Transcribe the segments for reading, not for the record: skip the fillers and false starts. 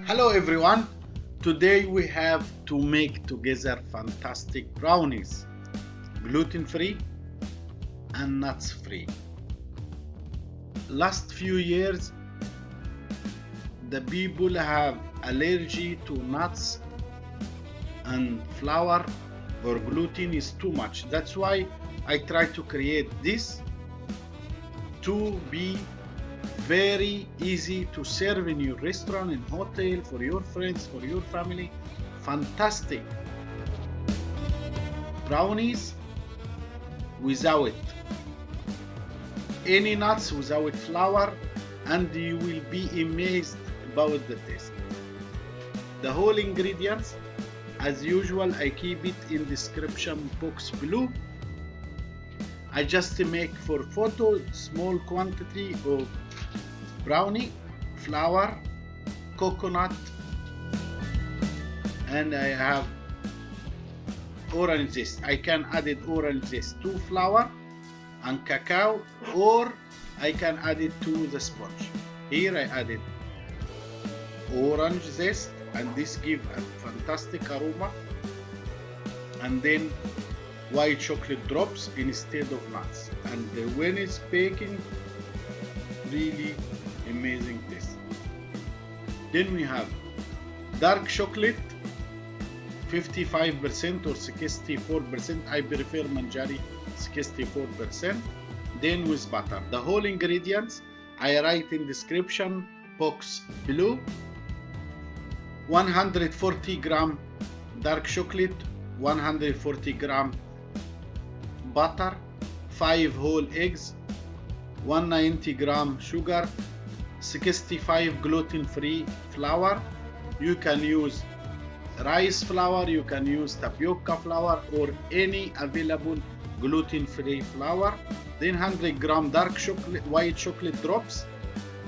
Hello everyone, today we have to make together fantastic brownies, gluten free and nuts free. Last few years the people have allergy to nuts and flour or gluten is too much. That's why I try to create this to be very easy to serve in your restaurant, in hotel, for your friends, for your family. Fantastic brownies without any nuts, without flour, and you will be amazed about the taste. The whole ingredients, as usual, I keep it in description box below. I just make for photo small quantity of brownie, flour, coconut, and I have orange zest. I can add it orange zest to flour and cacao, or I can add it to the sponge. Here I added orange zest, and this gives a fantastic aroma. And then white chocolate drops instead of nuts. And when it's baking, really amazing taste. Then we have dark chocolate 55% or 64%. I prefer manjari 64%. Then with butter. The whole ingredients I write in description box below. 140 gram dark chocolate, 140 gram butter, 5 whole eggs, 190 gram sugar, 65 gluten-free flour. You can use rice flour, you can use tapioca flour, or any available gluten-free flour. Then 100 gram dark chocolate, white chocolate drops,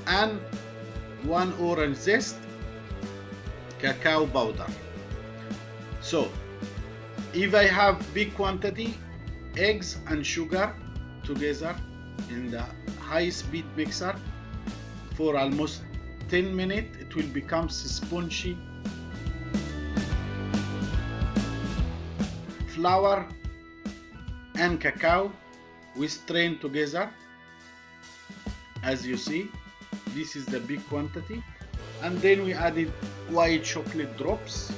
and 1 orange zest, cacao powder. So if I have big quantity eggs and sugar together in the high speed mixer for almost 10 minutes, it will become spongy. Flour and cacao we strain together. As you see, this is the big quantity. And then we added white chocolate drops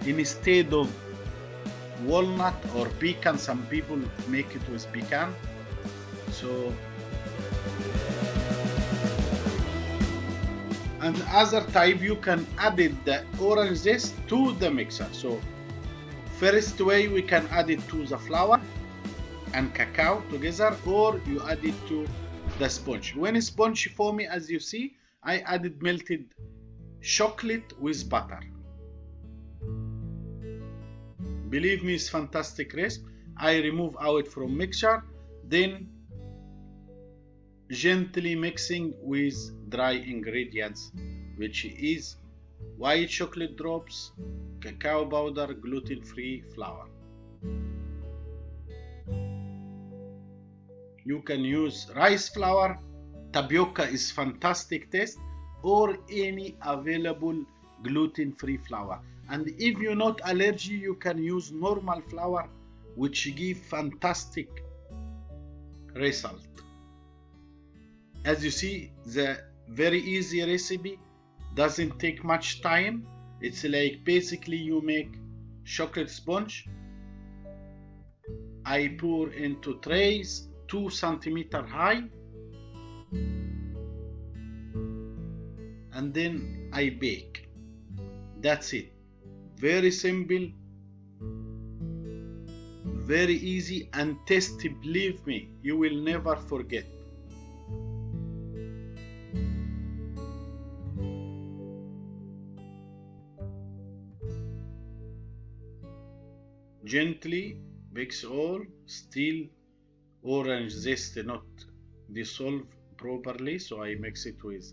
instead of walnut or pecan. Some people make it with pecan. So, and other type you can add the orange zest to the mixer. So first way we can add it to the flour and cacao together, or you add it to the sponge. When it's spongy for me, as you see, I added melted chocolate with butter. Believe me, it's fantastic recipe. I remove out from mixture, then gently mixing with dry ingredients, which is white chocolate drops, cacao powder, gluten-free flour. You can use rice flour, tapioca is fantastic taste, or any available gluten-free flour. And if you're not allergy, you can use normal flour, which give fantastic result. As you see, the very easy recipe doesn't take much time. It's like basically you make chocolate sponge. I pour into trays 2 centimeter high, and then I bake. That's it. Very simple, very easy, and tasty. Believe me, you will never forget. Gently mix all. Still orange zest not dissolve properly, so I mix it with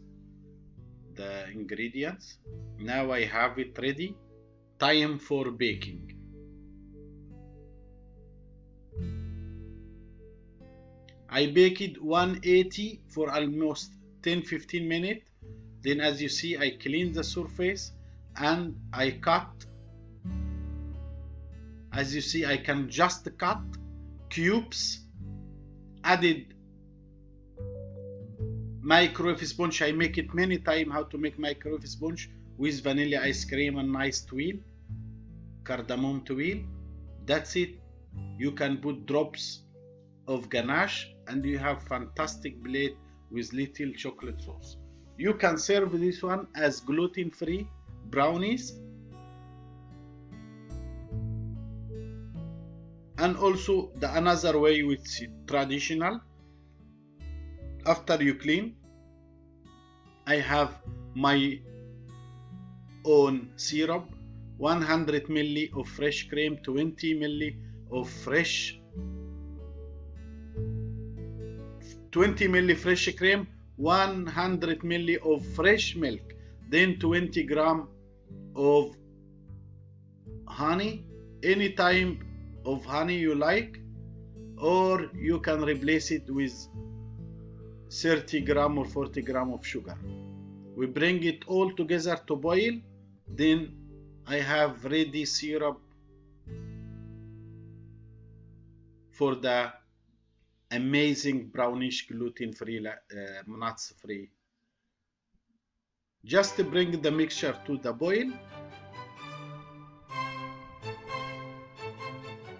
the ingredients. Now I have it ready. Time for baking. I bake it 180 for almost 10-15 minutes. Then as you see, I clean the surface and I cut. As you see, I can just cut cubes. Added microwave sponge. I make it many times how to make microwave sponge with vanilla ice cream and nice twirl, cardamom twirl. That's it. You can put drops of ganache and you have fantastic plate with little chocolate sauce. You can serve this one as gluten-free brownies. And also the another way, which is traditional, after you clean, I have my own syrup, 100 ml of fresh cream, 20 ml of fresh 20 ml fresh cream, 100 ml of fresh milk, then 20 gram of honey, any type of honey you like, or you can replace it with 30 gram or 40 gram of sugar. We bring it all together to boil. Then I have ready syrup for the amazing brownish gluten-free, nuts-free. Just bring the mixture to the boil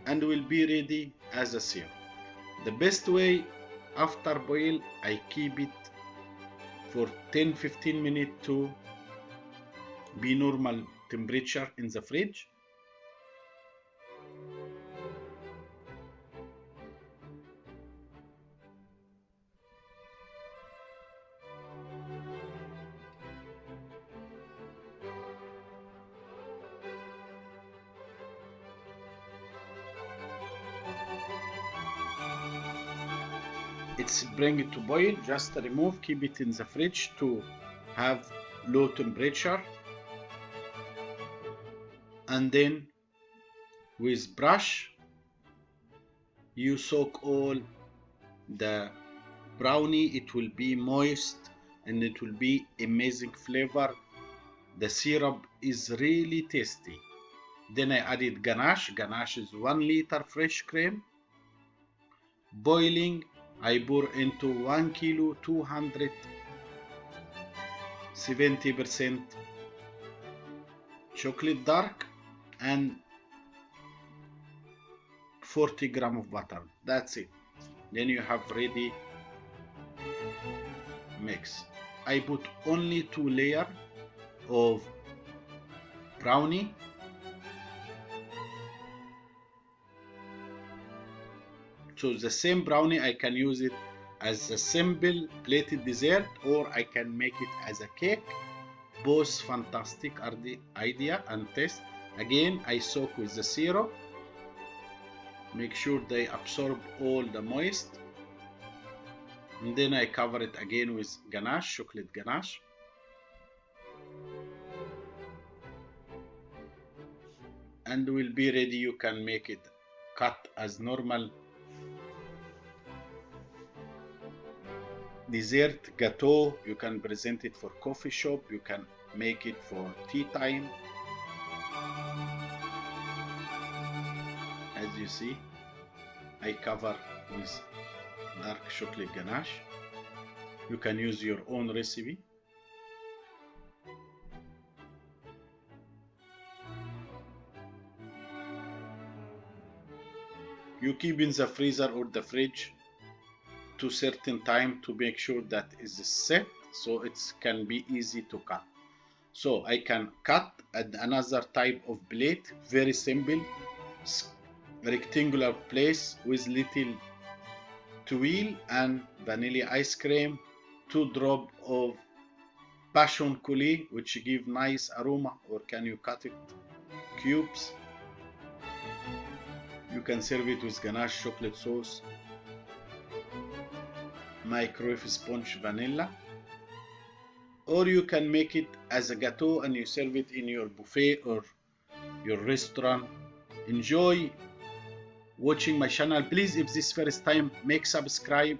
and will be ready as a syrup. The best way, after boil, I keep it for 10-15 minutes to be normal temperature in the fridge. It's bring it to boil, just remove, keep it in the fridge to have low temperature, and then with brush you soak all the brownie. It will be moist and it will be amazing flavor. The syrup is really tasty. Then I added ganache. Ganache is 1 liter fresh cream. Boiling, I pour into 1 kilo 270% chocolate dark and 40 gram of butter. That's it. Then you have ready mix. I put only 2 layers of brownie. So the same brownie, I can use it as a simple plated dessert, or I can make it as a cake. Both fantastic are the idea and taste. Again, I soak with the syrup. Make sure they absorb all the moist. And then I cover it again with ganache, chocolate ganache. And will be ready. You can make it cut as normal dessert, gâteau. You can present it for coffee shop. You can make it for tea time. As you see, I cover with dark chocolate ganache. You can use your own recipe. You keep in the freezer or the fridge to certain time to make sure that is set, so it can be easy to cut. So I can cut at another type of plate, very simple, rectangular place with little twirl and vanilla ice cream, 2 drops of passion coulis, which give nice aroma, or can you cut it cubes. You can serve it with ganache, chocolate sauce, microwave sponge vanilla, or you can make it as a gâteau and you serve it in your buffet or your restaurant. Enjoy watching my channel. Please, if this first time, make subscribe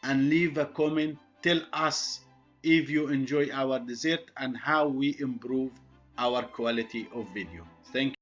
and leave a comment. Tell us if you enjoy our dessert and how we improve our quality of video. Thank you.